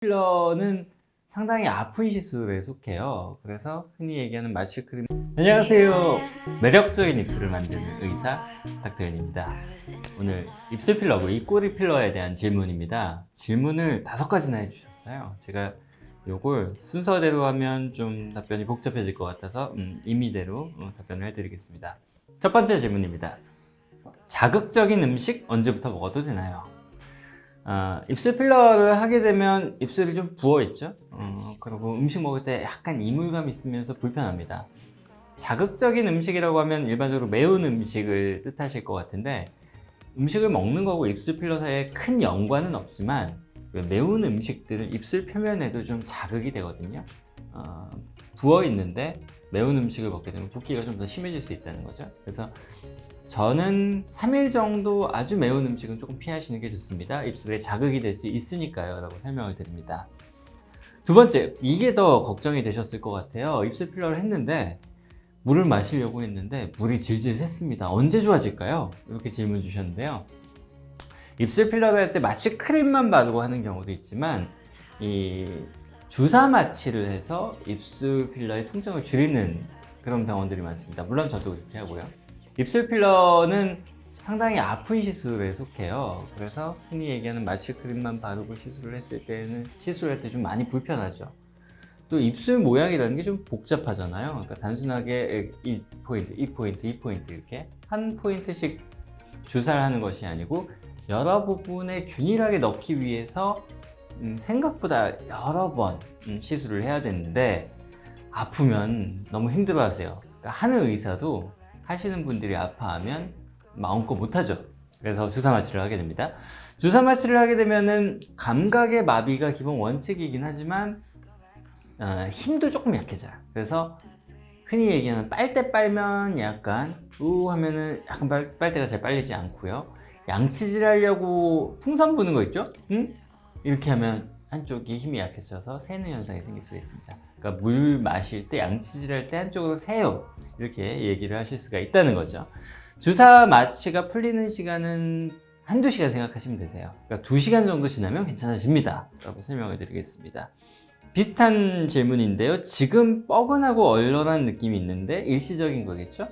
필러는 상당히 아픈 시술에 속해요. 그래서 흔히 얘기하는 마취크림. 안녕하세요. 매력적인 입술을 만드는 의사 닥터윤입니다. 오늘 입술 필러고 입꼬리 필러에 대한 질문입니다. 질문을 5가지나 해주셨어요. 제가 요걸 순서대로 하면 좀 답변이 복잡해질 것 같아서 임의대로 답변을 해드리겠습니다. 첫 번째 질문입니다. 자극적인 음식 언제부터 먹어도 되나요? 입술 필러를 하게 되면 입술이 좀 부어있죠. 그리고 음식 먹을 때 약간 이물감이 있으면서 불편합니다. 자극적인 음식이라고 하면 일반적으로 매운 음식을 뜻하실 것 같은데, 음식을 먹는 거고 입술 필러 사이에 큰 연관은 없지만 매운 음식들은 입술 표면에도 좀 자극이 되거든요. 부어 있는데 매운 음식을 먹게 되면 붓기가 좀 더 심해질 수 있다는 거죠. 그래서 저는 3일 정도 아주 매운 음식은 조금 피하시는 게 좋습니다. 입술에 자극이 될 수 있으니까요 라고 설명을 드립니다. 두 번째, 이게 더 걱정이 되셨을 것 같아요. 입술 필러를 했는데 물을 마시려고 했는데 물이 질질 샜습니다. 언제 좋아질까요? 이렇게 질문 주셨는데요. 입술 필러를 할 때 마취 크림만 바르고 하는 경우도 있지만 이 주사 마취를 해서 입술 필러의 통증을 줄이는 그런 병원들이 많습니다. 물론 저도 그렇게 하고요. 입술 필러는 상당히 아픈 시술에 속해요. 그래서 흔히 얘기하는 마취 크림만 바르고 시술을 했을 때는 시술할 때 좀 많이 불편하죠. 또 입술 모양이라는 게 좀 복잡하잖아요. 그러니까 단순하게 이 포인트, 이 포인트, 이 포인트 이렇게 한 포인트씩 주사를 하는 것이 아니고 여러 부분에 균일하게 넣기 위해서 생각보다 여러 번 시술을 해야 되는데 아프면 너무 힘들어하세요. 그러니까 하는 의사도 하시는 분들이 아파하면 마음껏 못하죠. 그래서 주사 마취를 하게 됩니다. 주사 마취를 하게 되면은 감각의 마비가 기본 원칙이긴 하지만 힘도 조금 약해져요. 그래서 흔히 얘기하는 빨대 빨면 약간 하면은 약간 빨대가 잘 빨리지 않고요. 양치질 하려고 풍선 부는 거 있죠? 이렇게 하면 한쪽이 힘이 약해져서 새는 현상이 생길 수가 있습니다. 그러니까 물 마실 때 양치질 할 때 한쪽으로 새요 이렇게 얘기를 하실 수가 있다는 거죠. 주사 마취가 풀리는 시간은 한두 시간 생각하시면 되세요. 그러니까 2시간 정도 지나면 괜찮아집니다 라고 설명을 드리겠습니다. 비슷한 질문인데요. 지금 뻐근하고 얼얼한 느낌이 있는데 일시적인 거겠죠?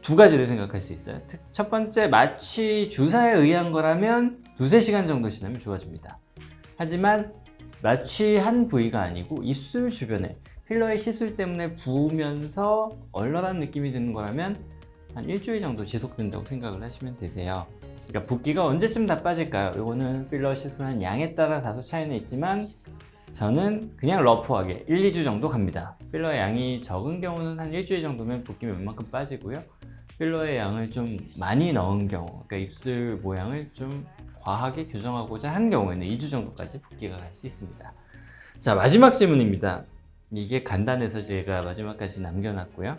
2가지를 생각할 수 있어요. 첫 번째, 마취 주사에 의한 거라면 2~3시간 정도 지나면 좋아집니다. 하지만 마취한 부위가 아니고 입술 주변에 필러의 시술 때문에 부으면서 얼얼한 느낌이 드는 거라면 한 일주일 정도 지속된다고 생각을 하시면 되세요. 그러니까 붓기가 언제쯤 다 빠질까요? 이거는 필러 시술한 양에 따라 다소 차이는 있지만 저는 그냥 러프하게 1~2주 정도 갑니다. 필러의 양이 적은 경우는 한 일주일 정도면 붓기면 웬만큼 빠지고요. 필러의 양을 좀 많이 넣은 경우, 그러니까 입술 모양을 좀 과하게 교정하고자 한 경우에는 2주 정도까지 붓기가 갈 수 있습니다. 자, 마지막 질문입니다. 이게 간단해서 제가 마지막까지 남겨놨고요.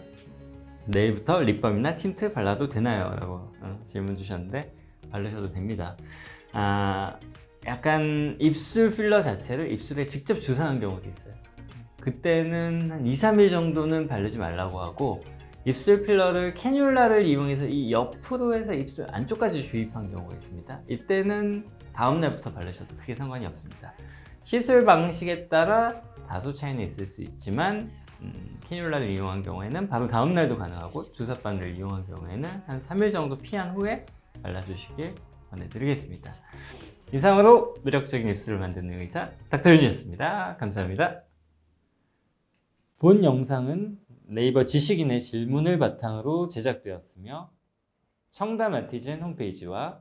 내일부터 립밤이나 틴트 발라도 되나요? 라고 질문 주셨는데 바르셔도 됩니다. 약간 입술 필러 자체를 입술에 직접 주사한 경우도 있어요. 그때는 한 2~3일 정도는 바르지 말라고 하고, 입술 필러를 캐뉼라를 이용해서 이 옆으로 해서 입술 안쪽까지 주입한 경우가 있습니다. 이때는 다음날부터 바르셔도 크게 상관이 없습니다. 시술 방식에 따라 다소 차이는 있을 수 있지만 캐뉼라를 이용한 경우에는 바로 다음날도 가능하고, 주사바늘을 이용한 경우에는 한 3일 정도 피한 후에 발라주시길 권해드리겠습니다. 이상으로 매력적인 입술을 만드는 의사 닥터윤이었습니다. 감사합니다. 본 영상은 네이버 지식인의 질문을 바탕으로 제작되었으며 청담 아티즌 홈페이지와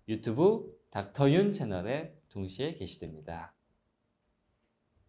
유튜브 닥터윤 채널에 동시에 게시됩니다.